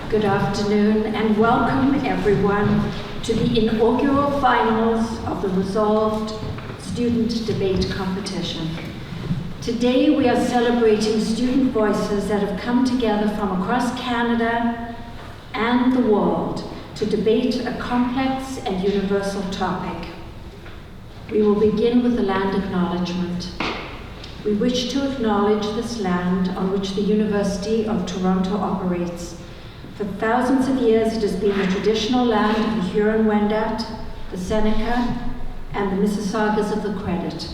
Good afternoon and welcome everyone to the inaugural finals of the Resolved Student Debate Competition. Today we are celebrating student voices that have come together from across Canada and the world to debate a complex and universal topic. We will begin with the land acknowledgement. We wish to acknowledge this land on which the University of Toronto operates. For thousands of years, it has been the traditional land of the Huron-Wendat, the Seneca, and the Mississaugas of the Credit.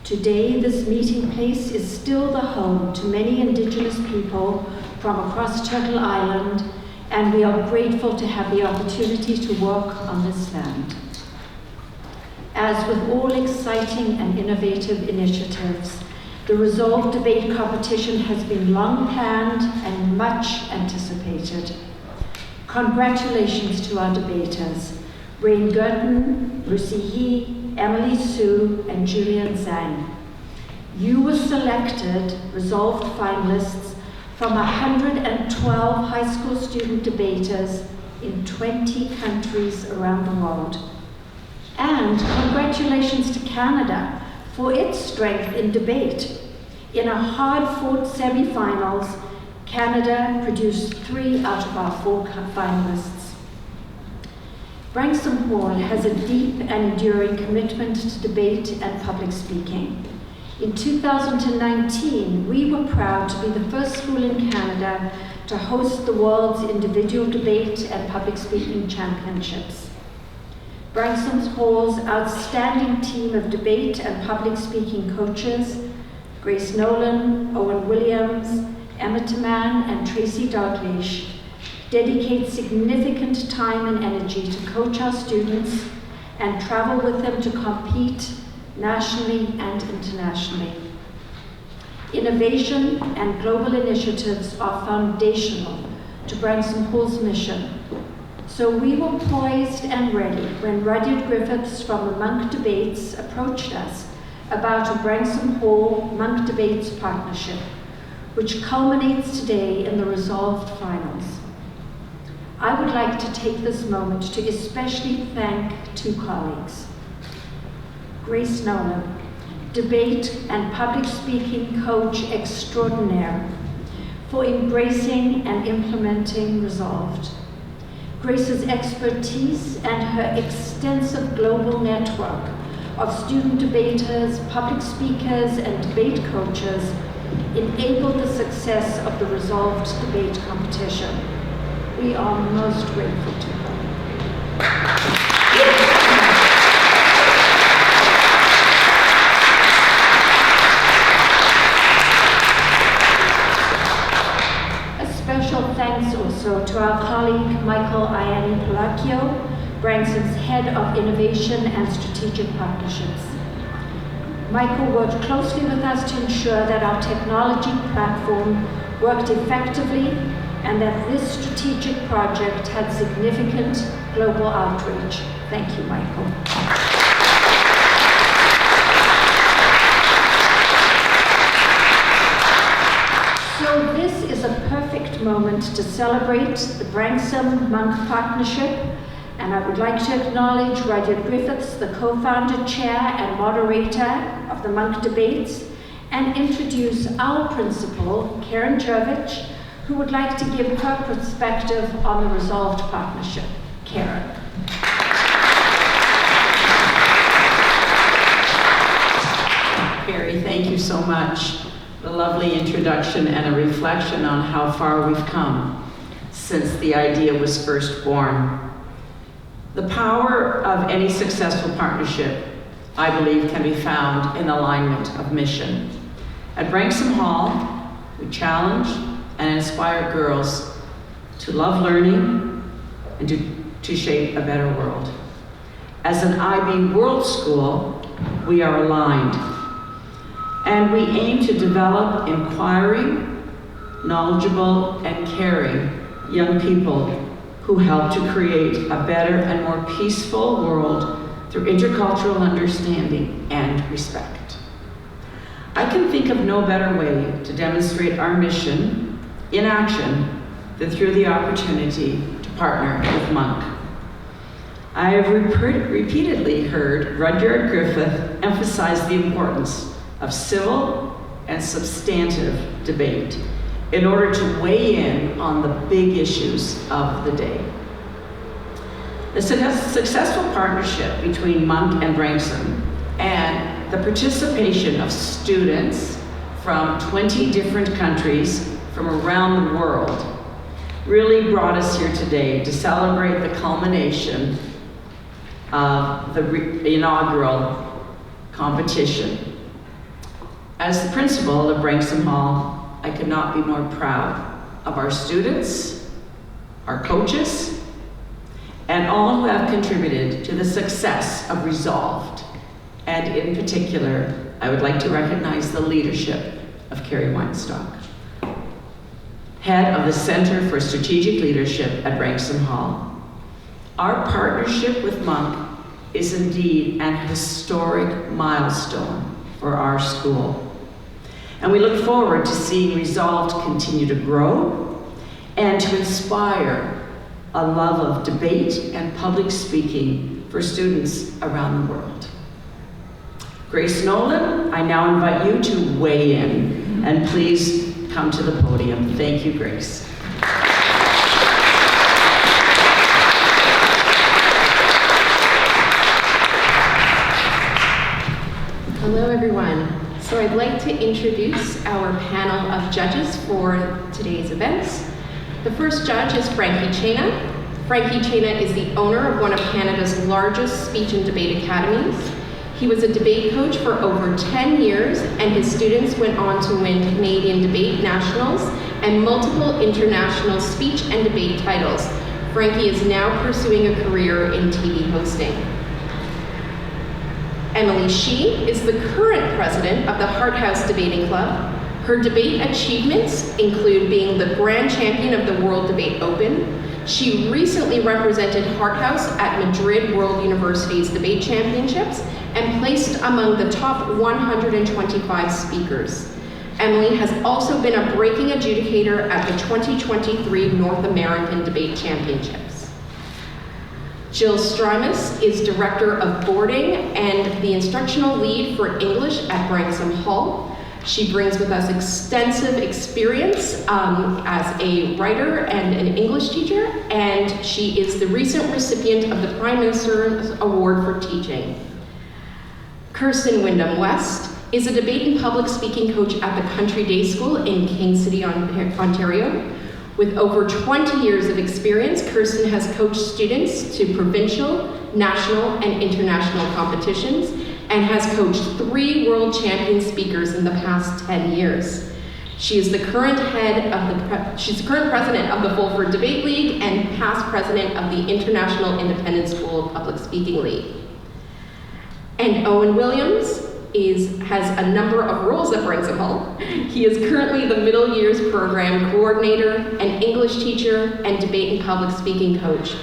Today, this meeting place is still the home to many Indigenous people from across Turtle Island, and we are grateful to have the opportunity to work on this land. As with all exciting and innovative initiatives, the Resolved Debate Competition has been long planned and much anticipated. Congratulations to our debaters, Rain Gerton, Ruisi, Emily Sue, and Julian Zhang. You were selected Resolved finalists from 112 high school student debaters in 20 countries around the world. And congratulations to Canada for its strength in debate. In a hard-fought semi-finals, Canada produced 3 out of our 4 finalists. Branksome Hall has a deep and enduring commitment to debate and public speaking. In 2019, we were proud to be the first school in Canada to host the world's individual debate and public speaking championships. Branksome Hall's outstanding team of debate and public speaking coaches, Grace Nolan, Owen Williams, Emma Taman, and Tracy Dalglish, dedicate significant time and energy to coach our students and travel with them to compete nationally and internationally. Innovation and global initiatives are foundational to Branksome Hall's mission. So we were poised and ready when Rudyard Griffiths from the Munk Debates approached us about a Branksome Hall Munk Debates partnership, which culminates today in the Resolved Finals. I would like to take this moment to especially thank 2 colleagues. Grace Nolan, debate and public speaking coach extraordinaire, for embracing and implementing Resolved. Grace's expertise and her extensive global network of student debaters, public speakers, and debate coaches enabled the success of the Resolved Debate Competition. We are most grateful to her. Thanks also to our colleague Michael Ianni-Palacio, Branksome's Head of Innovation and Strategic Partnerships. Michael worked closely with us to ensure that our technology platform worked effectively and that this strategic project had significant global outreach. Thank you, Michael. So this is a perfect moment to celebrate the Branksome-Munk partnership, and I would like to acknowledge Rudyard Griffiths, the co-founder, chair, and moderator of the Munk Debates, and introduce our principal, Karen Jervich, who would like to give her perspective on the Resolved partnership. Karen. Barry, thank you so much. A lovely introduction and a reflection on how far we've come since the idea was first born. The power of any successful partnership, I believe, can be found in alignment of mission. At Branksome Hall, we challenge and inspire girls to love learning and to shape a better world. As an IB World School, we are aligned. And we aim to develop inquiring, knowledgeable, and caring young people who help to create a better and more peaceful world through intercultural understanding and respect. I can think of no better way to demonstrate our mission in action that through the opportunity to partner with Munk. I have repeatedly heard Rudyard Griffith emphasize the importance of civil and substantive debate in order to weigh in on the big issues of the day. The successful partnership between Munk and Branksome and the participation of students from 20 different countries from around the world really brought us here today to celebrate the culmination of the inaugural competition. As the principal of Branksome Hall, I could not be more proud of our students, our coaches, and all who have contributed to the success of Resolved. And in particular, I would like to recognize the leadership of Carrie Weinstock, head of the Center for Strategic Leadership at Branksome Hall. Our partnership with Munk is indeed an historic milestone for our school. And we look forward to seeing Resolved continue to grow and to inspire a love of debate and public speaking for students around the world. Grace Nolan, I now invite you to weigh in, and please come to the podium. Thank you, Grace. Hello, everyone. So I'd like to introduce our panel of judges for today's events. The first judge is Frankie Chena. Frankie Chena is the owner of one of Canada's largest speech and debate academies. He was a debate coach for over 10 years, and his students went on to win Canadian Debate Nationals and multiple international speech and debate titles. Frankie is now pursuing a career in TV hosting. Emily Shee is the current president of the Hart House Debating Club. Her debate achievements include being the grand champion of the World Debate Open. She recently represented Hart House at Madrid World University's Debate Championships and placed among the top 125 speakers. Emily has also been a breaking adjudicator at the 2023 North American Debate Championships. Jill Strimus is Director of Boarding and the Instructional Lead for English at Branksome Hall. She brings with us extensive experience as a writer and an English teacher, and she is the recent recipient of the Prime Minister's Award for Teaching. Kirsten Wyndham West is a debate and public speaking coach at the Country Day School in King City, Ontario. With over 20 years of experience, Kirsten has coached students to provincial, national, and international competitions, and has coached 3 world champion speakers in the past 10 years. She is the current she's the current president of the Fulford Debate League and past president of the International Independent School of Public Speaking League. And Owen Williams has a number of roles at Branksome Hall. He is currently the Middle Years Program Coordinator, an English teacher, and debate and public speaking coach.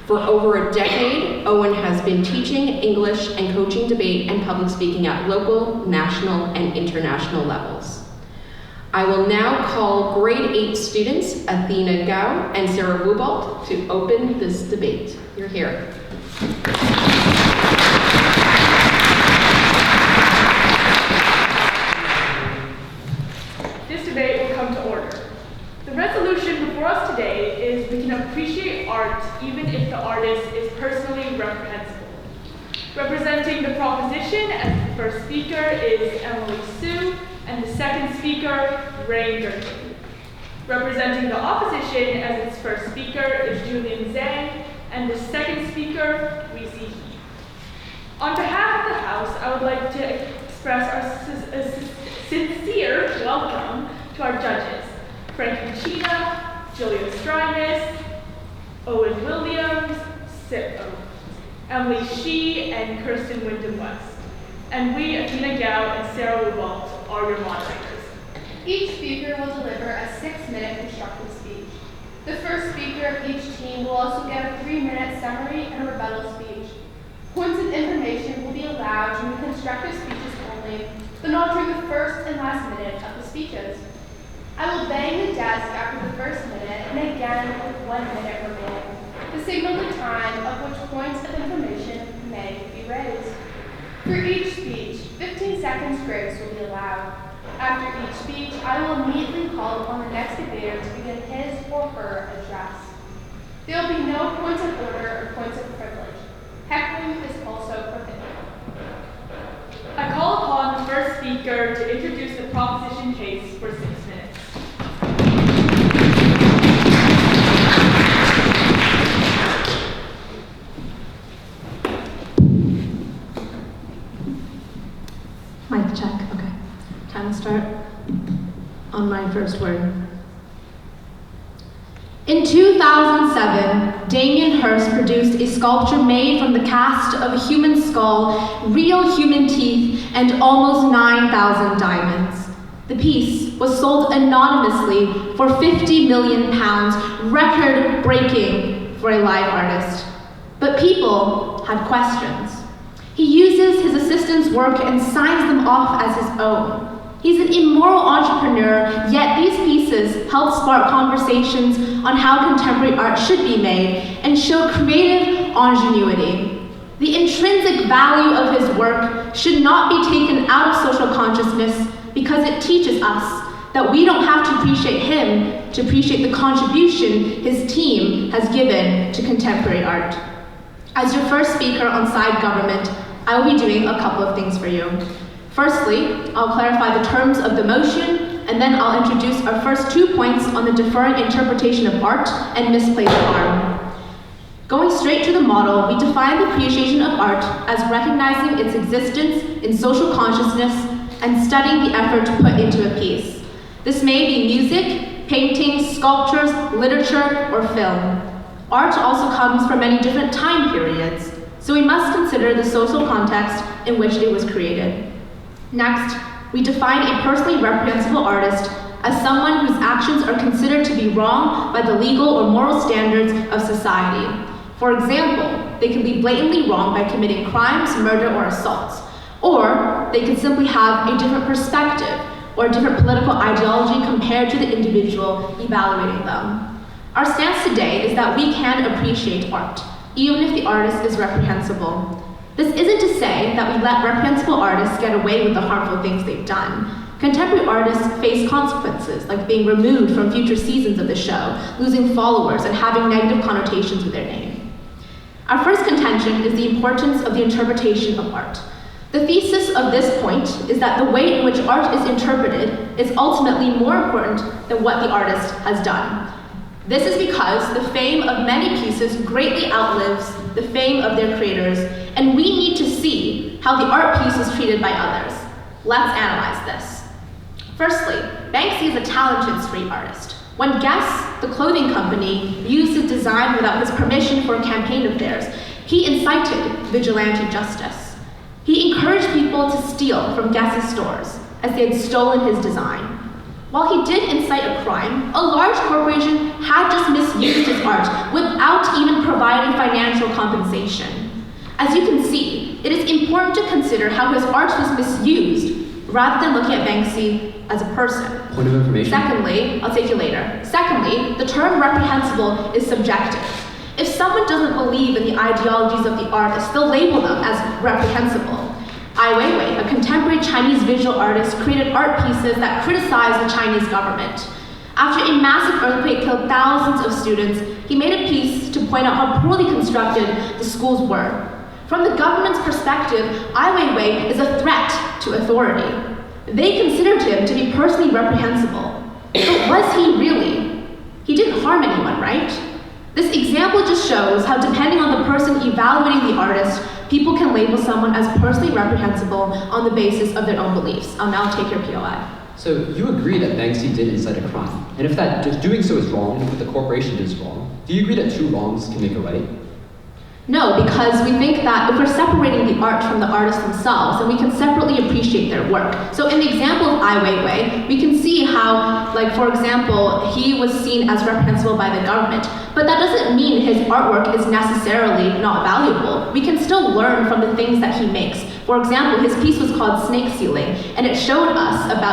For over a decade, Owen has been teaching English and coaching debate and public speaking at local, national, and international levels. I will now call grade 8 students Athena Gao and Sarah Wubalt to open this debate. You're here. This debate will come to order. The resolution before us today is we can appreciate art even if the artist is personally reprehensible. Representing the proposition as the first speaker is Emily Sue, and the second speaker, Ray Durkin. Representing the opposition as its first speaker is Julian Zhang, and the second speaker, Ruisi. On behalf of the House, I would like to express our sincere welcome to our judges, Frankie Chena, Julian Strimus, Owen Williams, Emily Shee, and Kirsten Wyndham West. And we, Athena Gao and Sarah Wubalt, are your moderators. Each speaker will deliver a 6-minute constructive speech. The first speaker of each team will also get a 3-minute summary and a rebuttal speech. Points of information will be allowed during the constructive speeches only, but not during the first and last minute of the speeches. I will bang the desk after the first minute and again 1 minute remaining to signal the time of which points of information may be raised. For each speech, 15 seconds grace will be allowed. After each speech, I will immediately call upon the next debater to begin his or her address. There will be no points of order or points of privilege. Heckling is also prohibited. I call upon the first speaker to introduce the proposition case for 6 minutes. Mic check, okay. Time to start on my first word. In 2007, Damien Hirst produced a sculpture made from the cast of a human skull, real human teeth, and almost 9,000 diamonds. The piece was sold anonymously for £50 million, record-breaking for a live artist. But people had questions. He uses his assistant's work and signs them off as his own. He's an immoral entrepreneur, yet these pieces help spark conversations on how contemporary art should be made and show creative ingenuity. The intrinsic value of his work should not be taken out of social consciousness because it teaches us that we don't have to appreciate him to appreciate the contribution his team has given to contemporary art. As your first speaker on side government, I will be doing a couple of things for you. Firstly, I'll clarify the terms of the motion, and then I'll introduce our first 2 points on the deferring interpretation of art and misplaced harm. Going straight to the model, we define the appreciation of art as recognizing its existence in social consciousness and studying the effort put into a piece. This may be music, painting, sculptures, literature, or film. Art also comes from many different time periods, so we must consider the social context in which it was created. Next, we define a personally reprehensible artist as someone whose actions are considered to be wrong by the legal or moral standards of society. For example, they can be blatantly wrong by committing crimes, murder, or assaults, or they could simply have a different perspective or a different political ideology compared to the individual evaluating them. Our stance today is that we can appreciate art, even if the artist is reprehensible. This isn't to say that we let reprehensible artists get away with the harmful things they've done. Contemporary artists face consequences, like being removed from future seasons of the show, losing followers, and having negative connotations with their name. Our first contention is the importance of the interpretation of art. The thesis of this point is that the way in which art is interpreted is ultimately more important than what the artist has done. This is because the fame of many pieces greatly outlives the fame of their creators, and we need to see how the art piece is treated by others. Let's analyze this. Firstly, Banksy is a talented street artist. When Guess, the clothing company, used his design without his permission for a campaign of theirs, he incited vigilante justice. He encouraged people to steal from Guess's stores, as they had stolen his design. While he did incite a crime, a large corporation had just misused his art without even providing financial compensation. As you can see, it is important to consider how his art was misused rather than looking at Banksy as a person. Point of information. Secondly, I'll take you later. Secondly, the term reprehensible is subjective. If someone doesn't believe in the ideologies of the art, they still label them as reprehensible. Ai Weiwei, a contemporary Chinese visual artist, created art pieces that criticized the Chinese government. After a massive earthquake killed thousands of students, he made a piece to point out how poorly constructed the schools were. From the government's perspective, Ai Weiwei is a threat to authority. They considered him to be personally reprehensible. But was he really? He didn't harm anyone, right? This example just shows how, depending on the person evaluating the artist, people can label someone as personally reprehensible on the basis of their own beliefs. I'll now take your POI. So you agree that Banksy did incite a crime, and if that just doing so is wrong, and if what the corporation did is wrong, do you agree that two wrongs can make a right? No, because we think that if we're separating the art from the artists themselves, then we can separately appreciate their work. So in the example of Ai Weiwei, we can see how, like, for example, he was seen as reprehensible by the government, but that doesn't mean his artwork is necessarily not valuable. We can still learn from the things that he makes. For example, his piece was called Snake Sealing, and it showed us about,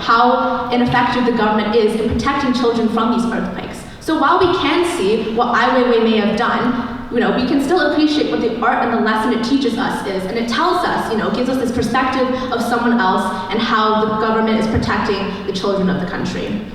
how ineffective the government is in protecting children from these earthquakes. So while we can see what Ai Weiwei may have done, we can still appreciate what the art and the lesson it teaches us is, and it tells us, gives us this perspective of someone else and how the government is protecting the children of the country.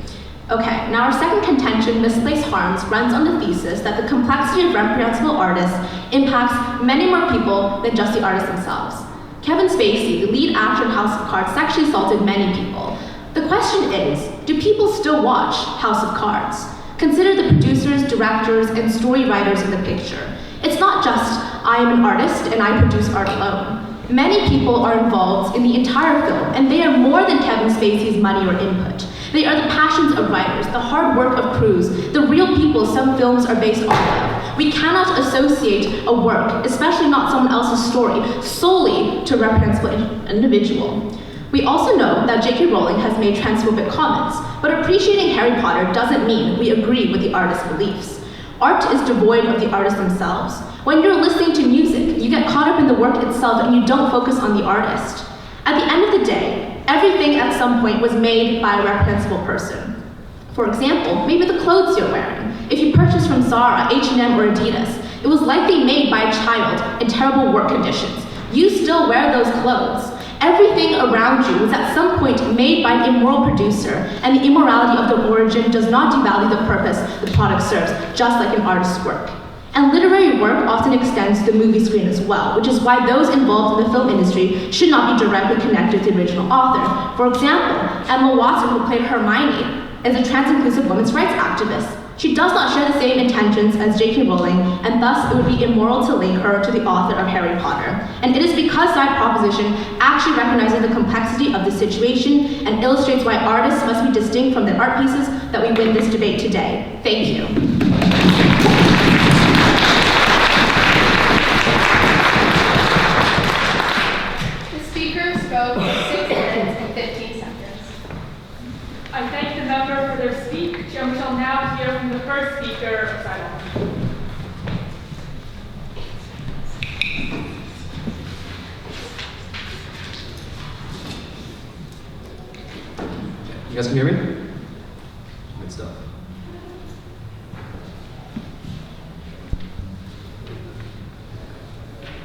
Okay, now our second contention, misplaced harms, runs on the thesis that the complexity of reprehensible artists impacts many more people than just the artists themselves. Kevin Spacey, the lead actor in House of Cards, sexually assaulted many people. The question is, do people still watch House of Cards? Consider the producers, directors, and story writers in the picture. It's not just, I am an artist and I produce art alone. Many people are involved in the entire film, and they are more than Kevin Spacey's money or input. They are the passions of writers, the hard work of crews, the real people some films are based off of. We cannot associate a work, especially not someone else's story, solely to a reprehensible individual. We also know that J.K. Rowling has made transphobic comments, but appreciating Harry Potter doesn't mean we agree with the artist's beliefs. Art is devoid of the artists themselves. When you're listening to music, you get caught up in the work itself and you don't focus on the artist. At the end of the day, everything at some point was made by a reprehensible person. For example, maybe the clothes you're wearing. If you purchase from Zara, H&M, or Adidas, it was likely made by a child in terrible work conditions. You still wear those clothes. Everything around you was at some point made by an immoral producer, and the immorality of the origin does not devalue the purpose the product serves, just like an artist's work. And literary work often extends to the movie screen as well, which is why those involved in the film industry should not be directly connected to the original author. For example, Emma Watson, who played Hermione, is a trans-inclusive women's rights activist. She does not share the same intentions as J.K. Rowling, and thus it would be immoral to link her to the author of Harry Potter. And it is because that proposition actually recognizes the complexity of the situation and illustrates why artists must be distinct from their art pieces that we win this debate today. Thank you. The speaker spoke for 6 minutes and 15 seconds. I thank the member for their speech, and we shall now hear from the first speaker of Sidon. You guys can hear me? Good stuff.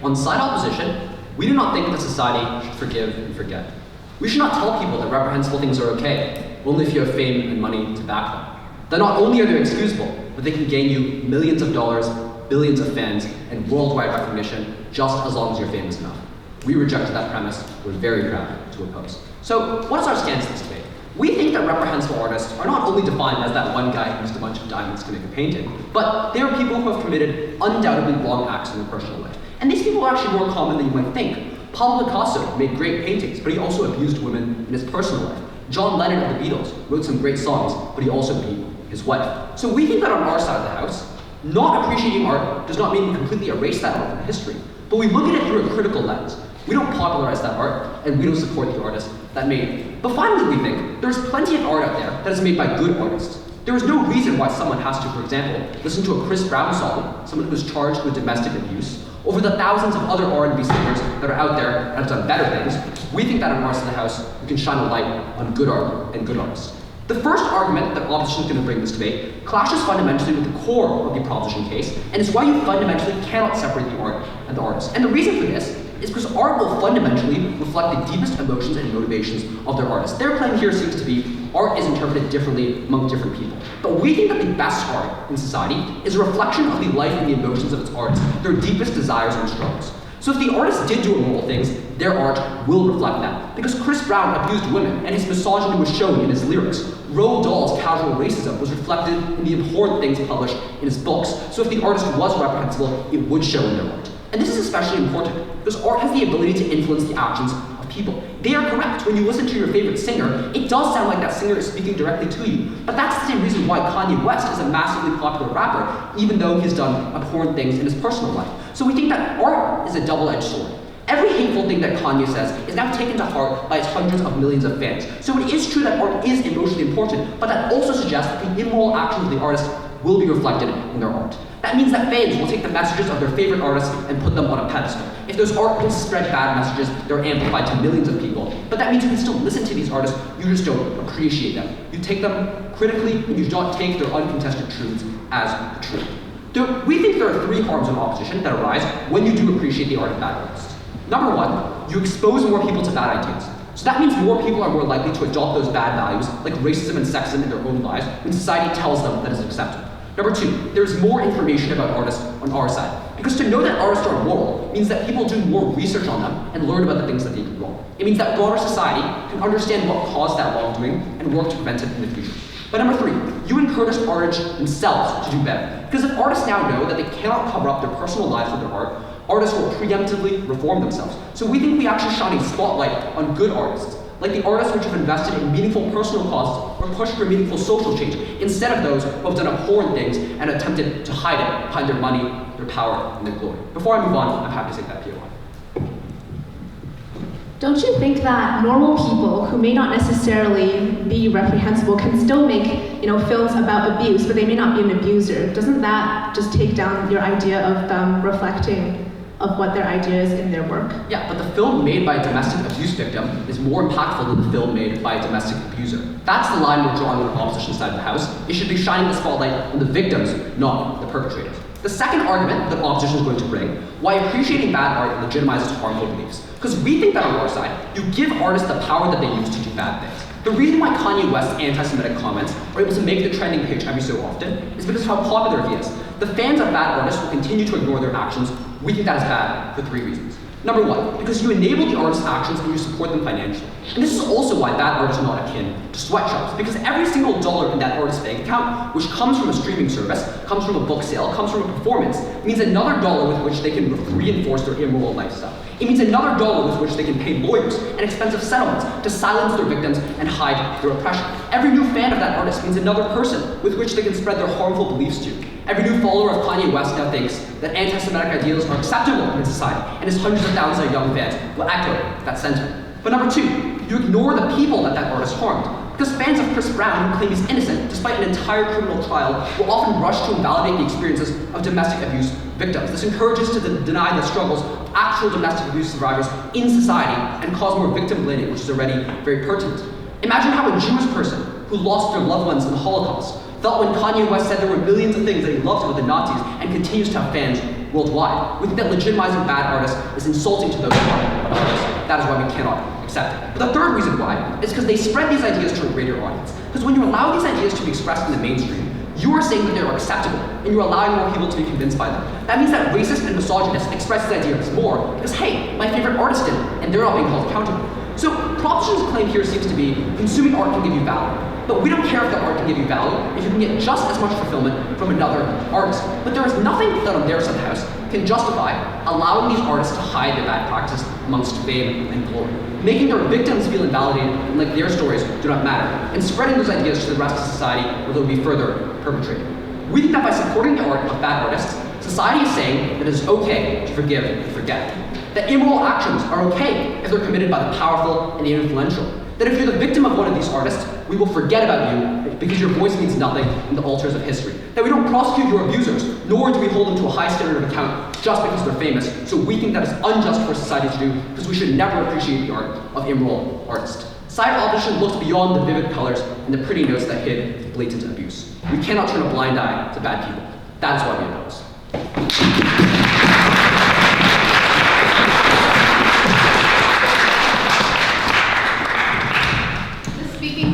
On side opposition, we do not think that society should forgive and forget. We should not tell people that reprehensible things are okay, only if you have fame and money to back them. That not only are they excusable, but they can gain you millions of dollars, billions of fans, and worldwide recognition just as long as you're famous enough. We rejected that premise. We're very proud to oppose. So what is our stance in this debate? We think that reprehensible artists are not only defined as that one guy who used a bunch of diamonds to make a painting, but they are people who have committed undoubtedly wrong acts in their personal life. And these people are actually more common than you might think. Pablo Picasso made great paintings, but he also abused women in his personal life. John Lennon of the Beatles wrote some great songs, but he also beat his wife. So we think that on our side of the house, not appreciating art does not mean we completely erase that art from history, but we look at it through a critical lens. We don't popularize that art, and we don't support the artist that made it. But finally, we think there's plenty of art out there that is made by good artists. There is no reason why someone has to, for example, listen to a Chris Brown song, someone who was charged with domestic abuse, over the thousands of other R&B singers that are out there and have done better things. We think that on our side of the house, we can shine a light on good art and good artists. The first argument that opposition is going to bring this debate clashes fundamentally with the core of the proposition case, and is why you fundamentally cannot separate the art and the artist. And the reason for this is because art will fundamentally reflect the deepest emotions and motivations of their artists. Their claim here seems to be art is interpreted differently among different people. But we think that the best art in society is a reflection of the life and the emotions of its artists, their deepest desires and struggles. So if the artist did do immoral things, their art will reflect that. Because Chris Brown abused women, and his misogyny was shown in his lyrics. Roald Dahl's casual racism was reflected in the abhorrent things published in his books. So if the artist was reprehensible, it would show in their art. And this is especially important, because art has the ability to influence the actions of people. They are correct. When you listen to your favorite singer, it does sound like that singer is speaking directly to you. But that's the same reason why Kanye West is a massively popular rapper, even though he's done abhorrent things in his personal life. So we think that art is a double-edged sword. Every hateful thing that Kanye says is now taken to heart by his hundreds of millions of fans. So it is true that art is emotionally important, but that also suggests that the immoral actions of the artist will be reflected in their art. That means that fans will take the messages of their favorite artists and put them on a pedestal. If those artists spread bad messages, they're amplified to millions of people. But that means you can still listen to these artists, you just don't appreciate them. You take them critically, and you don't take their uncontested truths as the truth. We think there are 3 harms in opposition that arise when you do appreciate the art of bad artists. Number 1, you expose more people to bad ideas. So that means more people are more likely to adopt those bad values, like racism and sexism, in their own lives when society tells them that is acceptable. Number 2, there's more information about artists on our side. Because to know that artists are immoral means that people do more research on them and learn about the things that they do wrong. It means that broader society can understand what caused that wrongdoing and work to prevent it in the future. But number 3, you encourage artists themselves to do better. Because if artists now know that they cannot cover up their personal lives with their art, artists will preemptively reform themselves. So we think we actually shine a spotlight on good artists, like the artists which have invested in meaningful personal causes or pushed for meaningful social change, instead of those who have done abhorrent things and attempted to hide it behind their money, their power, and their glory. Before I move on, I'm happy to take that POI. Don't you think that normal people who may not necessarily be reprehensible can still make, films about abuse, but they may not be an abuser? Doesn't that just take down your idea of them reflecting of what their idea is in their work? Yeah, but the film made by a domestic abuse victim is more impactful than the film made by a domestic abuser. That's the line we're drawing on the opposition side of the house. It should be shining the spotlight on the victims, not the perpetrators. The second argument that opposition is going to bring, why appreciating bad art legitimizes harmful beliefs. Because we think that on our side, you give artists the power that they use to do bad things. The reason why Kanye West's anti-Semitic comments are able to make the trending page every so often is because of how popular he is. The fans of bad artists will continue to ignore their actions. We think that is bad for 3 reasons. Number 1, because you enable the artist's actions and you support them financially. And this is also why bad art is not akin to sweatshops, because every single dollar in that artist's bank account, which comes from a streaming service, comes from a book sale, comes from a performance, means another dollar with which they can reinforce their immoral lifestyle. It means another dollar with which they can pay lawyers and expensive settlements to silence their victims and hide their oppression. Every new fan of that artist means another person with which they can spread their harmful beliefs to. Every new follower of Kanye West now thinks that anti-Semitic ideals are acceptable in society, and his hundreds of thousands of young fans will echo that sentiment. But number 2, you ignore the people that artist harmed. Because fans of Chris Brown, who claim he's innocent despite an entire criminal trial, will often rush to invalidate the experiences of domestic abuse victims. This encourages to deny the struggles of actual domestic abuse survivors in society and cause more victim blaming, which is already very pertinent. Imagine how a Jewish person who lost their loved ones in the Holocaust felt when Kanye West said there were millions of things that he loved about the Nazis and continues to have fans worldwide. We think that legitimizing bad artists is insulting to those who are artists. That is why we cannot accept it. But the third reason why is because they spread these ideas to a greater audience. Because when you allow these ideas to be expressed in the mainstream, you are saying that they are acceptable, and you're allowing more people to be convinced by them. That means that racist and misogynists express these ideas more because, hey, my favorite artist did, and they're not being held accountable. So Proposition's claim here seems to be consuming art can give you value. But we don't care if the art can give you value if you can get just as much fulfillment from another artist. But there is nothing that on their side of the house can justify allowing these artists to hide their bad practice amongst fame and glory, making their victims feel invalidated and like their stories do not matter, and spreading those ideas to the rest of society where they'll be further perpetrated. We think that by supporting the art of bad artists, society is saying that it is okay to forgive and forget. That immoral actions are okay if they're committed by the powerful and the influential. That if you're the victim of one of these artists, we will forget about you because your voice means nothing in the altars of history. That we don't prosecute your abusers, nor do we hold them to a high standard of account just because they're famous. So we think that is unjust for society to do because we should never appreciate the art of immoral artists. Side opposition looks beyond the vivid colors and the pretty notes that hid blatant abuse. We cannot turn a blind eye to bad people. That is why we oppose.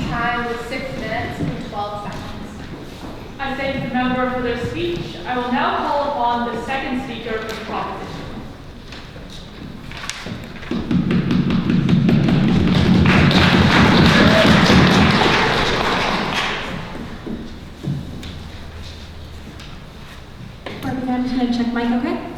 Time with 6 minutes and 12 seconds. I thank the member for their speech. I will now call upon the second speaker for the proposition. I'm just going to check mic, okay?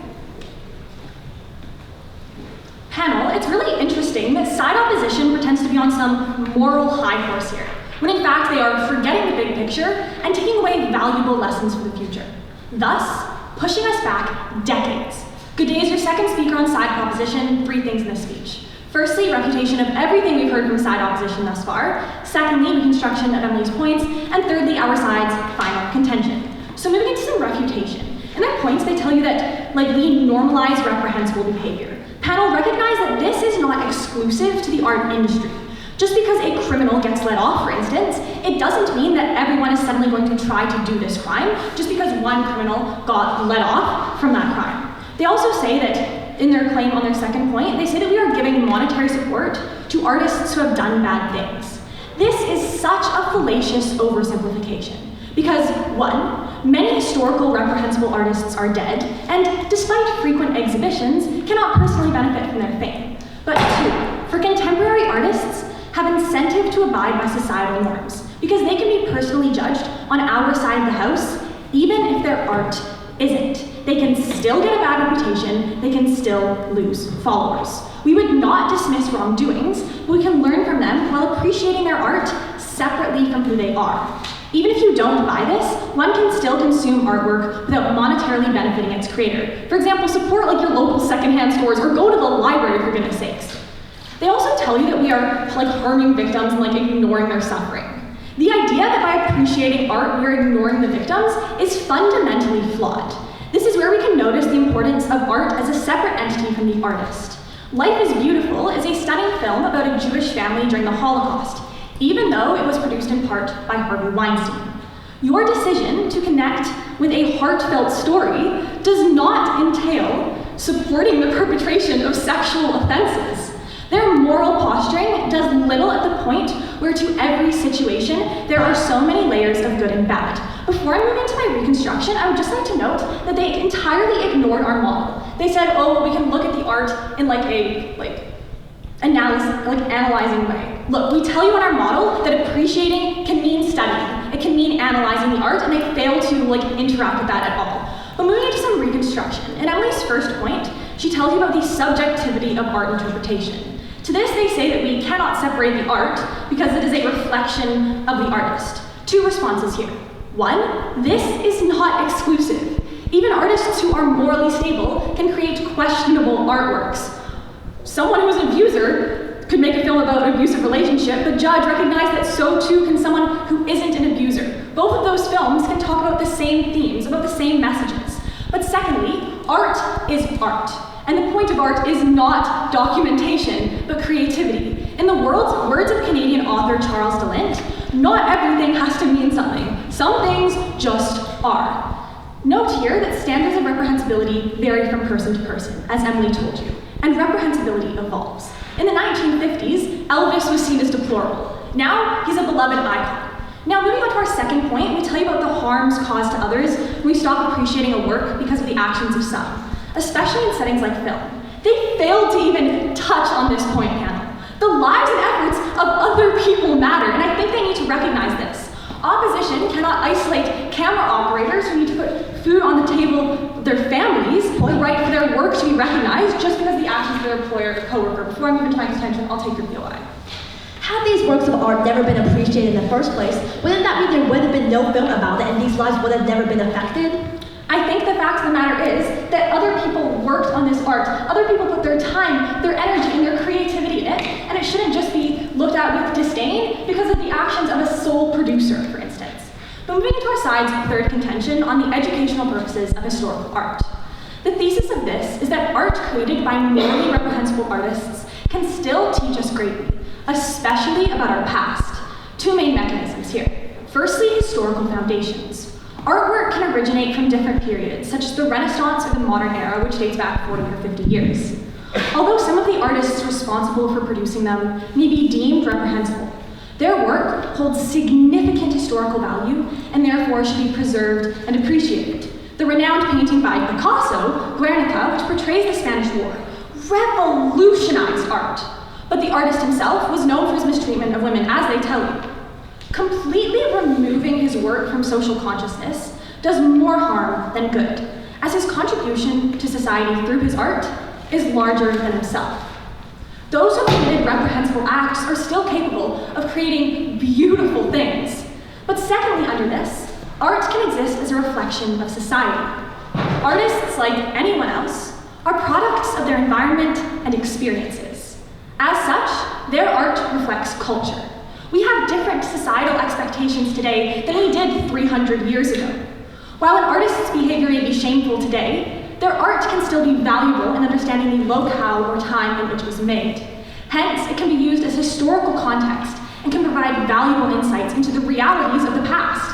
Panel, it's really interesting that side opposition pretends to be on some moral high horse here, when in fact they are forgetting the big picture and taking away valuable lessons for the future, thus pushing us back decades. Good day is your second speaker on side proposition. 3 things in this speech. Firstly, refutation of everything we've heard from side opposition thus far. Secondly, reconstruction of Emily's points. And thirdly, our side's final contention. So moving into some refutation. In their points, they tell you that, like, we normalize reprehensible behavior. Panel, recognize that this is not exclusive to the art industry. Just because a criminal gets let off, for instance, it doesn't mean that everyone is suddenly going to try to do this crime just because one criminal got let off from that crime. They also say that, in their claim on their second point, they say that we are giving monetary support to artists who have done bad things. This is such a fallacious oversimplification. Because, one, many historical reprehensible artists are dead, and despite frequent exhibitions, cannot personally benefit from their fame. But two, for contemporary artists, have incentive to abide by societal norms, because they can be personally judged on our side of the house, even if their art isn't. They can still get a bad reputation, they can still lose followers. We would not dismiss wrongdoings, but we can learn from them while appreciating their art separately from who they are. Even if you don't buy this, one can still consume artwork without monetarily benefiting its creator. For example, support like your local secondhand stores or go to the library for goodness sakes. They also tell you that we are like harming victims and like ignoring their suffering. The idea that by appreciating art we are ignoring the victims is fundamentally flawed. This is where we can notice the importance of art as a separate entity from the artist. Life is Beautiful is a stunning film about a Jewish family during the Holocaust, even though it was produced in part by Harvey Weinstein. Your decision to connect with a heartfelt story does not entail supporting the perpetration of sexual offenses. Their moral posturing does little at the point where to every situation there are so many layers of good and bad. Before I move into my reconstruction, I would just like to note that they entirely ignored our model. They said, oh, well, we can look at the art in analyzing way. Look, we tell you in our model that appreciating can mean studying. It can mean analyzing the art, and they fail to interact with that at all. But moving into some reconstruction, in Emily's first point, she tells you about the subjectivity of art interpretation. To this, they say that we cannot separate the art because it is a reflection of the artist. Two responses here. One, this is not exclusive. Even artists who are morally stable can create questionable artworks. Someone who is an abuser could make a film about an abusive relationship, but judge recognized that so too can someone who isn't an abuser. Both of those films can talk about the same themes, about the same messages. But secondly, art is art. And the point of art is not documentation, but creativity. In the words of Canadian author Charles DeLint, not everything has to mean something. Some things just are. Note here that standards of reprehensibility vary from person to person, as Emily told you, and reprehensibility evolves. In the 1950s, Elvis was seen as deplorable. Now, he's a beloved icon. Now, moving on to our second point, we tell you about the harms caused to others when we stop appreciating a work because of the actions of some, especially in settings like film. They failed to even touch on this point, panel. The lives and efforts of other people matter, and I think they need to recognize this. Opposition cannot isolate camera operators who need to put food on the table of their families, the right for their work to be recognized just because of the actions of their employer or coworker. Before I move into my extension, I'll take your POI. Had these works of art never been appreciated in the first place, wouldn't that mean there would have been no film about it and these lives would have never been affected? I think the fact of the matter is that other people worked on this art. Other people put their time, their energy, and their creativity in it, and it shouldn't just be looked at with disdain because of the actions of a sole producer, for instance. But moving into our side's third contention on the educational purposes of historical art. The thesis of this is that art created by morally reprehensible artists can still teach us greatly, especially about our past. Two main mechanisms here. Firstly, historical foundations. Artwork can originate from different periods, such as the Renaissance or the modern era, which dates back 40 or 50 years. Although some of the artists responsible for producing them may be deemed reprehensible, their work holds significant historical value and therefore should be preserved and appreciated. The renowned painting by Picasso, Guernica, which portrays the Spanish War, revolutionized art. But the artist himself was known for his mistreatment of women, as they tell you. Completely removing his work from social consciousness does more harm than good, as his contribution to society through his art is larger than himself. Those who committed reprehensible acts are still capable of creating beautiful things. But secondly, under this, art can exist as a reflection of society. Artists, like anyone else, are products of their environment and experiences. As such, their art reflects culture. We have different societal expectations today than we did 300 years ago. While an artist's behavior may be shameful today, their art can still be valuable in understanding the locale or time in which it was made. Hence, it can be used as historical context and can provide valuable insights into the realities of the past.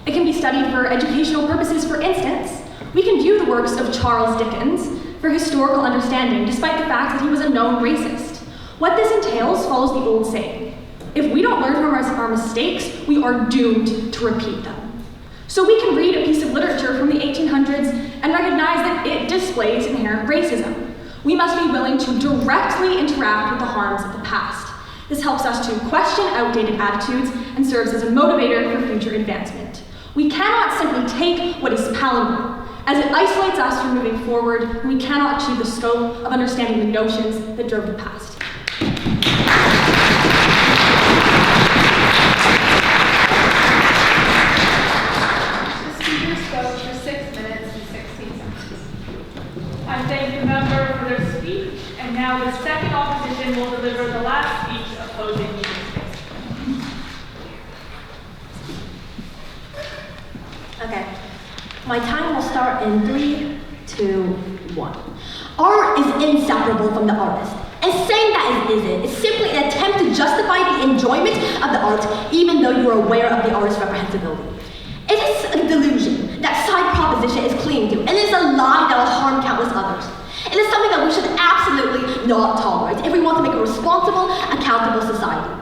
It can be studied for educational purposes. For instance, we can view the works of Charles Dickens for historical understanding, despite the fact that he was a known racist. What this entails follows the old saying: if we don't learn from our mistakes, we are doomed to repeat them. So we can read a piece of literature from the 1800s and recognize that it displays inherent racism. We must be willing to directly interact with the harms of the past. This helps us to question outdated attitudes and serves as a motivator for future advancement. We cannot simply take what is palatable, as it isolates us from moving forward, and we cannot achieve the scope of understanding the notions that drove the past. The speaker spoke for 6 minutes and 16 seconds. I thank the member for their speech, and now the second opposition will deliver the last speech opposing the speech. Okay. My time will start in 3, 2, 1. Art is inseparable from the artist. And saying that it isn't is simply an attempt to justify the enjoyment of the art, even though you are aware of the artist's reprehensibility. It is a delusion that side proposition is clinging to, and it is a lie that will harm countless others. It is something that we should absolutely not tolerate if we want to make a responsible, accountable society.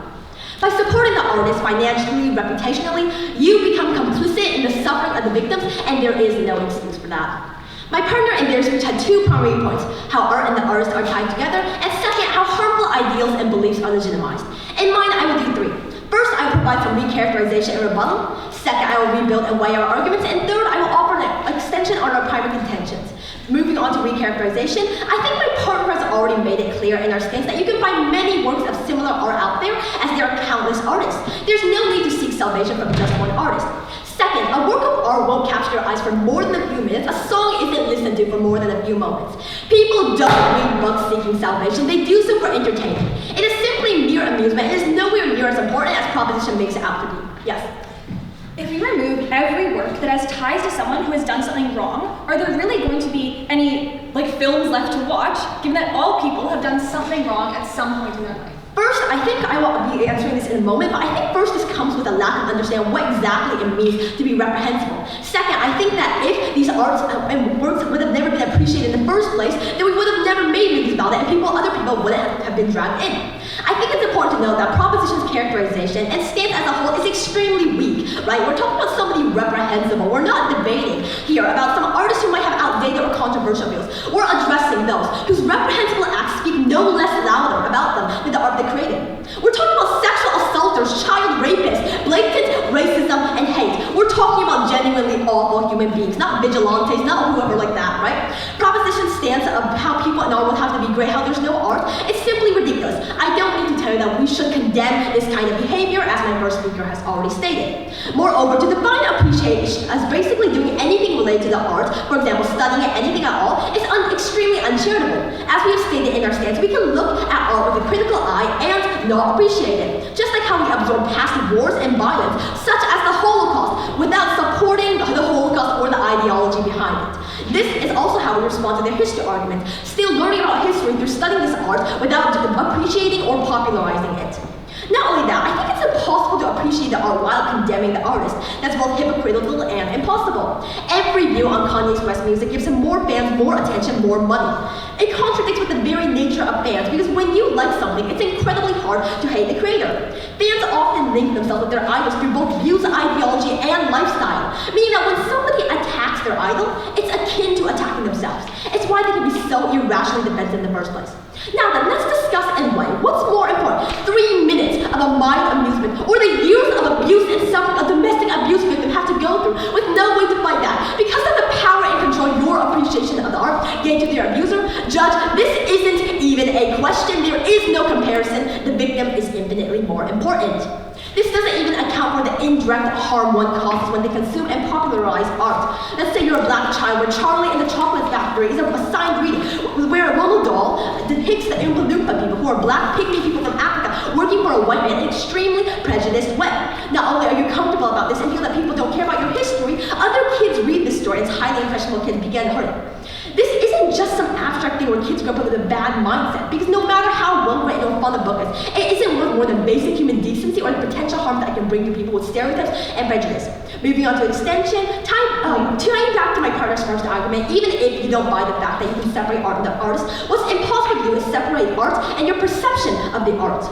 By supporting the artist financially, reputationally, you become complicit in the suffering of the victims, and there is no excuse for that. My partner in their speech had 2 primary points: how art and the artist are tied together, and second, how harmful ideals and beliefs are legitimized. In mine, I will do 3. First, I will provide some recharacterization and rebuttal. Second, I will rebuild and weigh our arguments. And third, I will offer an extension on our primary contentions. Moving on to recharacterization, I think my partner has already made it clear in our stance that you can find many works of similar art out there, as there are countless artists. There's no need to seek salvation from just one artist. Second, a work of art won't capture your eyes for more than a few minutes. A song isn't listened to for more than a few moments. People don't read books seeking salvation. They do so for entertainment. It is simply mere amusement. It is nowhere near as important as proposition makes it out to be. Yes? If we remove every work that has ties to someone who has done something wrong, are there really going to be any films left to watch, given that all people have done something wrong at some point in their life? First, I think I will be answering this in a moment, but I think first this comes with a lack of understanding what exactly it means to be reprehensible. Second, I think that if these arts and works would have never been appreciated in the first place, then we would have never made movies about it, and other people wouldn't have been dragged in. I think it's important to note that proposition's characterization and stance as a whole is extremely weak, right? We're talking about somebody reprehensible. We're not debating here about some artists who might have outdated or controversial views. We're addressing those whose reprehensible acts speak no less louder about them than the art they created. We're talking about sexual assaulters, child rapists, blatant racism and hate. We're talking about genuinely awful human beings, not vigilantes, not whoever like that, right? Proposition's stance of how people in art will have to be great, how there's no art, it's simply ridiculous. I don't need to tell you that we should condemn this kind of behavior, as my first speaker has already stated. Moreover, to define appreciation as basically doing anything related to the art, for example, studying it, anything at all, is extremely uncharitable. As we have stated in our stance, we can look at art with a critical eye and not appreciate it. Just like how we absorb past wars and violence, such as the Holocaust, without supporting the Holocaust or the ideology behind it. This is also how we respond to their history argument, still learning about history through studying this art without appreciating or popularizing it. Not only that, I think it's impossible to appreciate the art while condemning the artist. That's both hypocritical and impossible. Every view on Kanye West's music gives him more fans, more attention, more money. It contradicts with the very nature of fans, because when you like something, it's incredibly hard to hate the creator. Fans often link themselves with their idols through both views, ideology, and lifestyle, meaning that when somebody attacks their idol, it's akin to attacking themselves. It's why they can be so irrationally defensive in the first place. Now then, let's discuss and weigh what's more important, 3 minutes of a mild amusement, or the years of abuse and suffering a domestic abuse victim have to go through with no way to fight that. Because of the power and control your appreciation of the art gained to their abuser, judge, this isn't even a question. There is no comparison. The victim is infinitely more important. This doesn't even account for the indirect harm one causes when they consume and popularize art. Let's say you're a black child where Charlie and the Chocolate Factory is a signed reading where a Ronald doll depicts the Oompa Loompa people who are black pygmy people from Africa working for a white man in an extremely prejudiced way. Not only are you comfortable about this and feel that people don't care about your history, against highly impressionable kids began hurting. This isn't just some abstract thing where kids grow up with a bad mindset, because no matter how well written or fun a book is, it isn't worth more than basic human decency or the potential harm that it can bring to people with stereotypes and prejudice. Moving on to extension, tying back to my partner's first argument, even if you don't buy the fact that you can separate art and the artist, what's impossible to do is separate art and your perception of the art.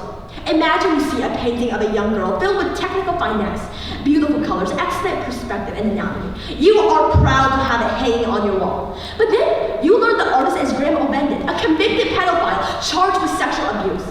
Imagine you see a painting of a young girl filled with technical finesse, beautiful colors, excellent perspective and anatomy. You are proud to have it hanging on your wall. But then you learn the artist is Graham O'Bendon, a convicted pedophile charged with sexual abuse.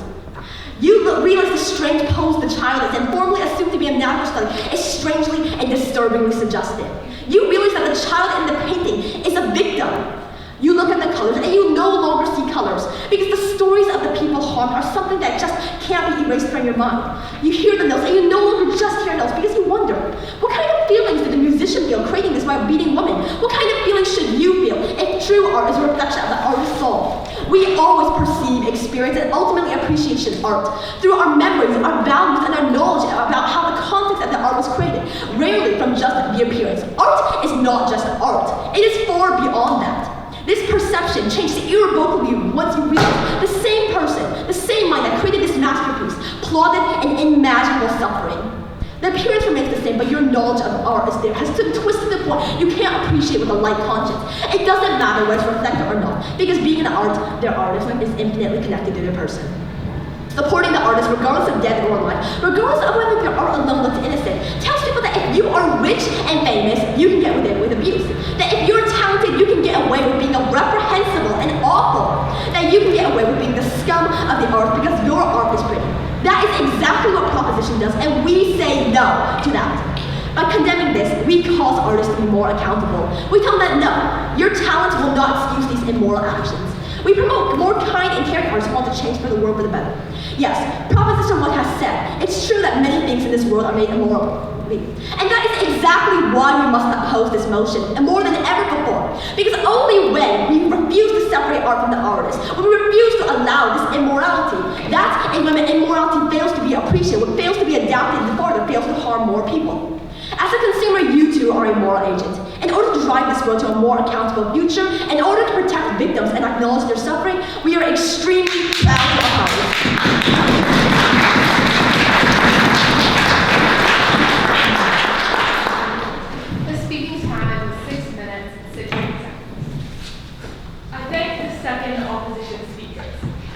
You realize the strange pose the child is in, formerly assumed to be a natural study, is strangely and disturbingly suggestive. You realize that the child in the painting is a victim. You look at the colors and you no longer see colors, because the stories of the people harmed are something that just can't be erased from your mind. You hear the notes and you no longer just hear notes, because you wonder, what kind of feelings did the musician feel creating this while beating women? What kind of feelings should you feel if true art is a reflection of the artist's soul? We always perceive, experience, and ultimately appreciation art through our memories, our values, and our knowledge about how the context of the art was created, rarely from just the appearance. Art is not just art. It is far beyond that. This perception changes irrevocably once you realize the same person, the same mind that created this masterpiece, plotted an unimaginable suffering. The appearance remains the same, but your knowledge of art is there, has been twisted to the point you can't appreciate with a light conscience. It doesn't matter whether it's reflected or not, because being an their artist is infinitely connected to their person. Supporting the artist, regardless of death or alive, regardless of whether their art alone looks innocent, tells people that if you are rich and famous, you can get away with abuse. That if you're talented, you can get away with being reprehensible and awful. That you can get away with being the scum of the earth because your art is pretty. That is exactly what Proposition does, and we say no to that. By condemning this, we cause artists to be more accountable. We tell them that no, your talents will not excuse these immoral actions. We promote more kind and caring artists who want to change for the world for the better. Yes, Proposition 1 has said, it's true that many things in this world are made immoral. And that is exactly why we must oppose this motion, and more than ever before. Because only when we refuse to separate art from the artist, when we refuse to allow this immorality, that's when immorality fails to be appreciated, when it fails to be adapted and further fails to harm more people. As a consumer, you too are a moral agent. In order to drive this world to a more accountable future, in order to protect victims and acknowledge their suffering, we are extremely proud to oppose. The speaking time is 6 minutes, 60 seconds. I thank the second opposition speakers.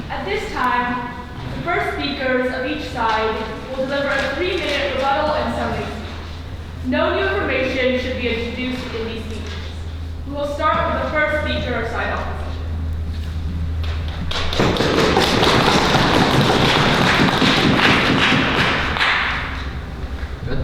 At this time, the first speakers of each side will deliver a 3-minute rebuttal and summary speech. No new information should be introduced in these speeches. We will start with the first speaker of side opposition. Good.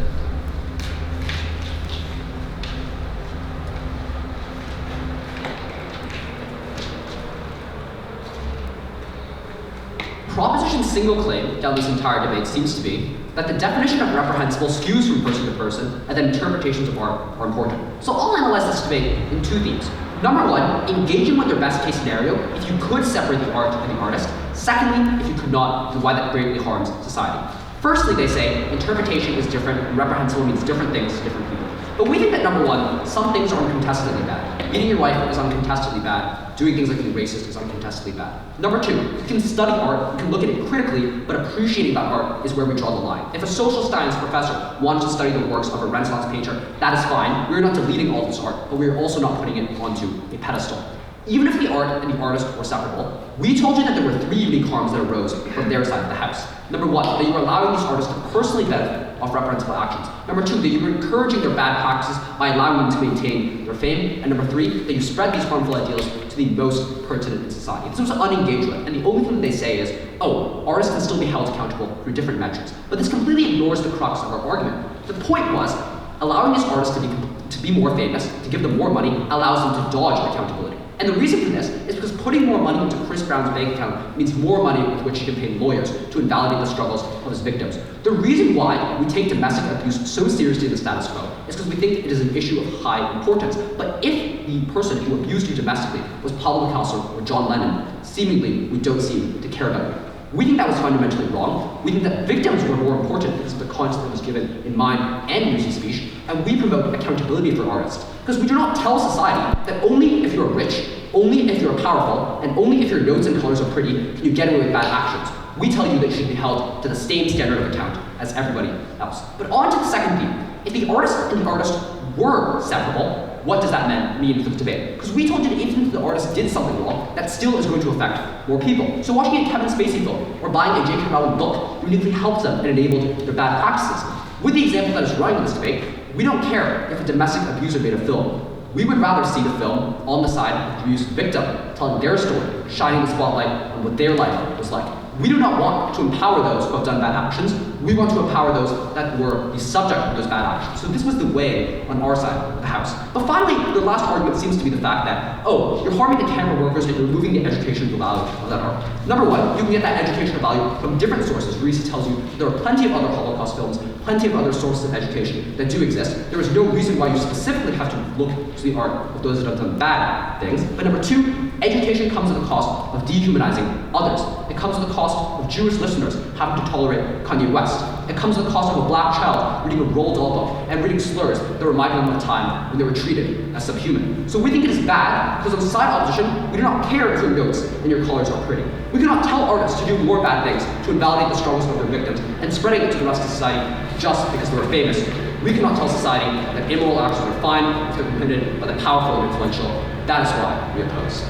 Proposition's single claim down this entire debate seems to be that the definition of reprehensible skews from person to person, and that interpretations of art are important. So I'll analyze this debate in 2 themes. Number 1, engaging with their best case scenario if you could separate the art and the artist. Secondly, if you could not, and why that greatly harms society. Firstly, they say interpretation is different, and reprehensible means different things to different people. But we think that number 1, some things are uncontestedly bad. Beating your wife is uncontestedly bad. Doing things like being racist is uncontestedly bad. Number 2, you can study art, you can look at it critically, but appreciating that art is where we draw the line. If a social science professor wanted to study the works of a Renaissance painter, that is fine. We're not deleting all this art, but we're also not putting it onto a pedestal. Even if the art and the artist were separable, we told you that there were 3 unique harms that arose from their side of the house. Number 1, that you were allowing these artists to personally benefit off reprehensible actions. Number 2, that you were encouraging their bad practices by allowing them to maintain their fame. And number 3, that you spread these harmful ideals to the most pertinent in society. This was unengaged with, and the only thing that they say is, oh, artists can still be held accountable through different metrics. But this completely ignores the crux of our argument. The point was, allowing these artists to be more famous, to give them more money, allows them to dodge accountability. And the reason for this is because putting more money into Chris Brown's bank account means more money with which he can pay lawyers to invalidate the struggles of his victims. The reason why we take domestic abuse so seriously in the status quo is because we think it is an issue of high importance. But if the person who abused you domestically was Pablo Picasso or John Lennon, seemingly we don't seem to care about it. We think that was fundamentally wrong. We think that victims were more important because of the context that was given in mine and Ruisi's speech, and we promote accountability for artists. Because we do not tell society that only if you're rich, only if you're powerful, and only if your notes and colors are pretty can you get away with bad actions. We tell you that you should be held to the same standard of account as everybody else. But on to the second theme. If the artist and the artist were separable, what does that mean for the debate? Because we told you that even if the artist did something wrong, that still is going to affect more people. So watching a Kevin Spacey film or buying a J.K. Rowling book uniquely helped them and enabled their bad practices. With the example that is running in this debate, we don't care if a domestic abuser made a film. We would rather see the film on the side of the abused victim, telling their story, shining the spotlight on what their life was like. We do not want to empower those who have done bad actions. We want to empower those that were the subject of those bad actions. So this was the way on our side of the house. But finally, the last argument seems to be the fact that, oh, you're harming the camera workers and you're removing the educational value of that art. Number one, you can get that educational value from different sources. Ruisi tells you there are plenty of other Holocaust films, plenty of other sources of education that do exist. There is no reason why you specifically have to look to the art of those that have done bad things. But number two, education comes at the cost of dehumanizing others. It comes at the cost of Jewish listeners having to tolerate Kanye West. It comes at the cost of a black child reading a Roald Dahl book and reading slurs that remind them of a time when they were treated as subhuman. So we think it is bad because on side opposition, we do not care if your notes and your colors are pretty. We cannot tell artists to do more bad things to invalidate the struggles of their victims and spreading it to the rest of society just because they were famous. We cannot tell society that immoral actions are fine if they're committed by the powerful and influential. That is why we oppose.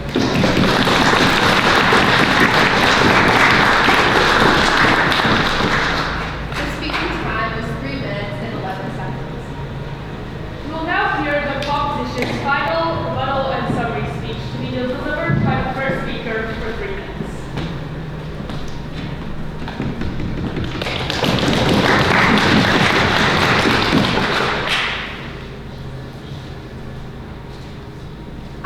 The speaking time was 3 minutes and 11 seconds. We will now hear the proposition's final, rebuttal, and summary speech to be delivered by the first speaker for 3 minutes.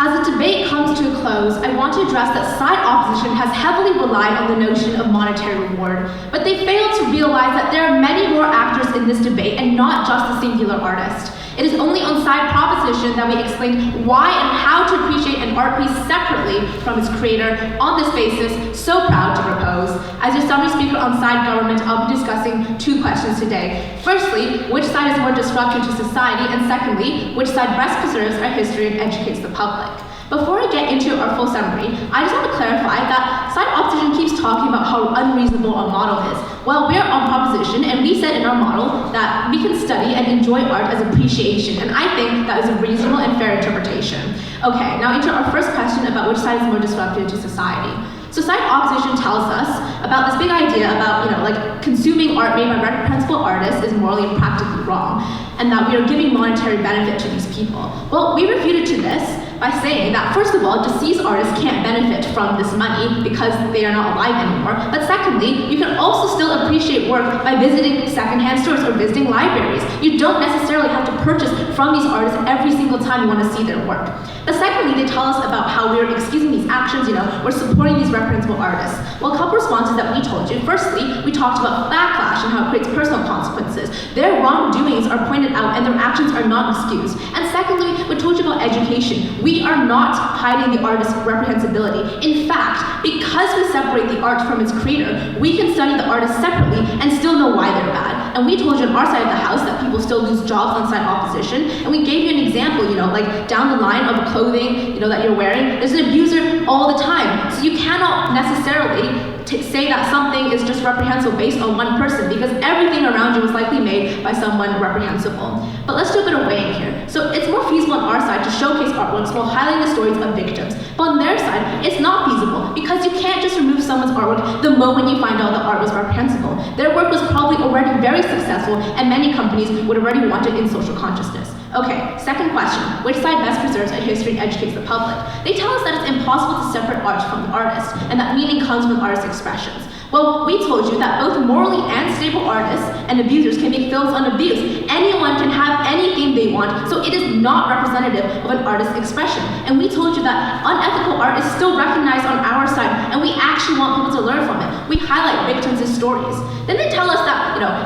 As the debate comes to a close, I want to address that side opposition has heavily relied on the notion of monetary reward, but they failed to realize that there are many more actors in this debate and not just the singular artist. It is only on side proposition that we explain why and how to appreciate an art piece separately from its creator. On this basis, so proud to propose. As your summary speaker on side government, I'll be discussing 2 questions today. Firstly, which side is more disruptive to society? And secondly, which side best preserves our history and educates the public? Before I get into our full summary, I just want to clarify that side opposition keeps talking about how unreasonable our model is. Well, we're on proposition, and we said in our model that we can study and enjoy art as appreciation, and I think that is a reasonable and fair interpretation. Okay, now into our first question about which side is more disruptive to society. So side opposition tells us about this big idea about, like consuming art made by reprehensible artists is morally and practically wrong, and that we are giving monetary benefit to these people. Well, we refuted to this by saying that, first of all, deceased artists can't benefit from this money because they are not alive anymore. But secondly, you can also still appreciate work by visiting secondhand stores or visiting libraries. You don't necessarily have to purchase from these artists every single time you want to see their work. But secondly, they tell us about how we're excusing these actions, we're supporting these reprehensible artists. Well, a couple responses that we told you. Firstly, we talked about backlash and how it creates personal consequences. Their wrongdoings are pointed out and their actions are not excused. And secondly, we told you about education. We are not hiding the artist's reprehensibility. In fact, because we separate the art from its creator, we can study the artist separately and still know why they're bad. And we told you on our side of the house that people still lose jobs on side opposition. And we gave you an example, like down the line of clothing, that you're wearing, there's an abuser all the time. So you cannot necessarily say that something is just reprehensible based on one person, because everything around you was likely made by someone reprehensible. But let's do a bit of weighing here. So it's more feasible on our side to showcase artworks while highlighting the stories of victims. But on their side, it's not feasible, because you can't just remove someone's artwork the moment you find out the art was reprehensible. Their work was probably already very successful, and many companies would already want it in social consciousness. Okay, second question. Which side best preserves our history and educates the public? They tell us that it's impossible to separate art from the artist, and that meaning comes from artist expressions. Well, we told you that both morally unstable artists and abusers can make films on abuse. Anyone can have anything they want, so it is not representative of an artist's expression. And we told you that unethical art is still recognized on our side, and we actually want people to learn from it. We highlight victims' stories. Then they tell us that,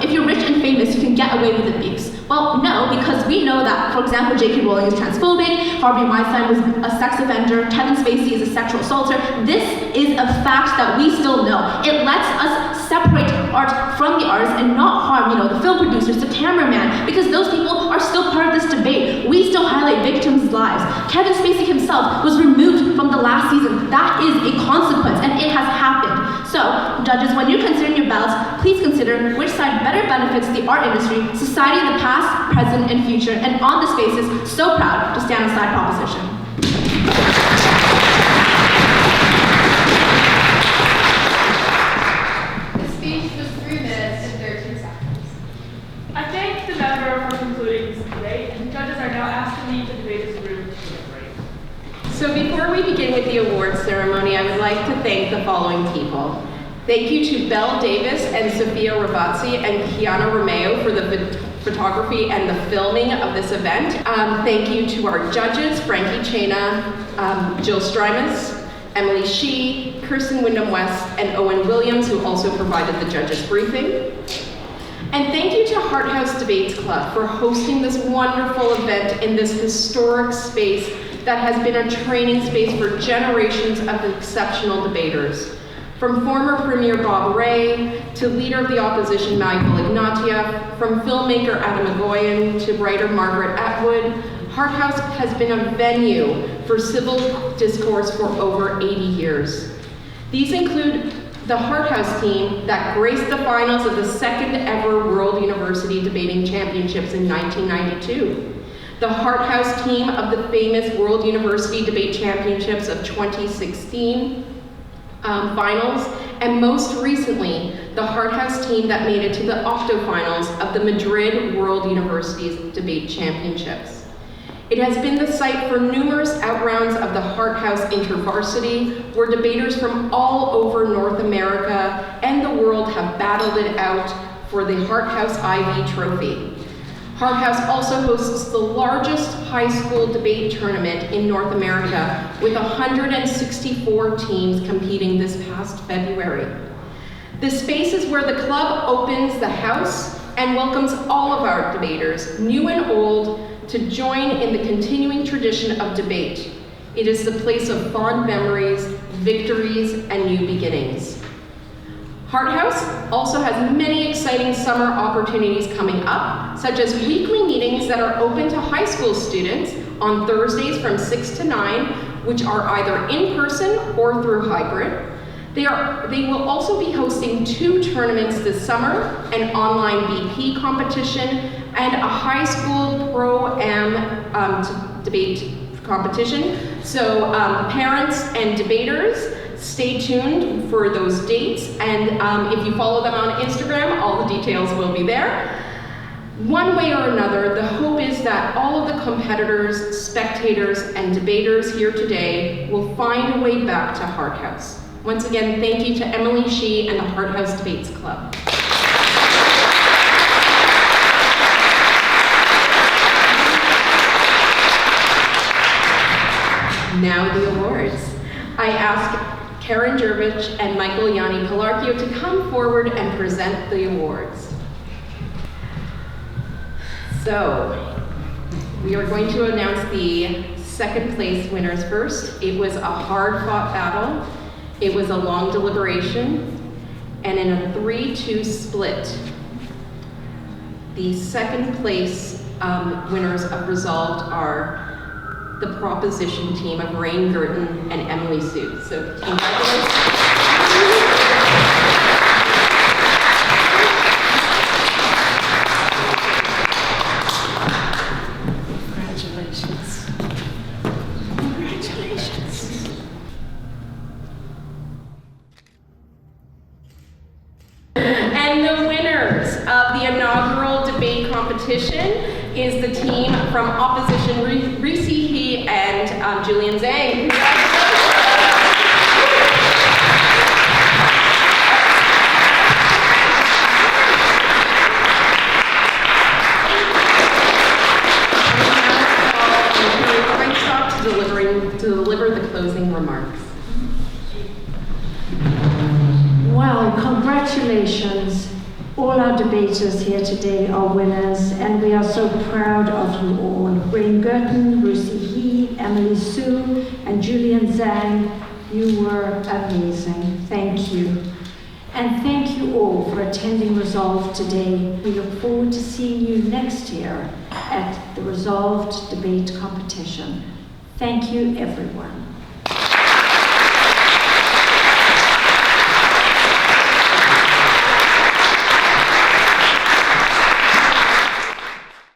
if you're rich and famous, you can get away with abuse. Well, no, because we know that, for example, J.K. Rowling is transphobic, Harvey Weinstein was a sex offender, Kevin Spacey is a sexual assaulter. This is a fact that we still know. It lets us separate art from the artist and not harm, the film producers, the cameraman, because those people are still part of this debate. We still highlight victims' lives. Kevin Spacey himself was removed from the last season. That is a consequence, and it has happened. So, judges, when you're considering your ballots, please consider which side better benefits the art industry, society in the past, present, and future, and on this basis, so proud to stand on side proposition. The speech was 3 minutes and 13 seconds. I thank the member for concluding this debate, and the judges are now asked to leave the debaters' room to deliberate. So before we begin with the awards ceremony, I would like to thank the following people. Thank you to Belle Davis and Sophia Rabazzi and Kiana Romeo for the photography and the filming of this event. Thank you to our judges, Frankie Chena, Jill Strymus, Emily Shee, Kirsten Wyndham-West, and Owen Williams, who also provided the judges' briefing. And thank you to Hart House Debates Club for hosting this wonderful event in this historic space that has been a training space for generations of exceptional debaters. From former Premier Bob Ray to leader of the opposition Michael Ignatieff, from filmmaker Adam Agoyan to writer Margaret Atwood, Hart House has been a venue for civil discourse for over 80 years. These include the Hart House team that graced the finals of the second ever World University Debating Championships in 1992. The Hart House team of the famous World University Debate Championships of 2016 finals, and most recently, the Hart House team that made it to the octofinals of the Madrid World Universities Debate Championships. It has been the site for numerous outrounds of the Hart House InterVarsity, where debaters from all over North America and the world have battled it out for the Hart House Ivy Trophy. Hart House also hosts the largest high school debate tournament in North America, with 164 teams competing this past February. This space is where the club opens the house and welcomes all of our debaters, new and old, to join in the continuing tradition of debate. It is the place of fond memories, victories, and new beginnings. Hart House also has many exciting summer opportunities coming up, such as weekly meetings that are open to high school students on Thursdays from 6 to 9, which are either in person or through hybrid. They will also be hosting 2 tournaments this summer, an online BP competition and a high school pro-am debate competition. So parents and debaters, stay tuned for those dates, and if you follow them on Instagram, all the details will be there. One way or another, the hope is that all of the competitors, spectators, and debaters here today will find a way back to Hart House. Once again, thank you to Emily Shee and the Hart House Debates Club. Now the awards. I ask Karen Jervich and Michael Yanni Pilarchio to come forward and present the awards. So, we are going to announce the second place winners first. It was a hard-fought battle. It was a long deliberation, and in a 3-2 split, the second place winners of Resolved are the proposition team of Rain Girton and Emily Sue. So congratulations. Congratulations. And the winners of the inaugural debate competition is the team from opposition Ruisi and Julian Zhang. To deliver the closing remarks. Well, congratulations. All our debaters here today are winners, and we are so proud of you all. Rain Girton, Ruisi He, Emily Sue, and Julian Zhang, you were amazing. Thank you. And thank you all for attending Resolved today. We look forward to seeing you next year at the Resolved Debate Competition. Thank you, everyone.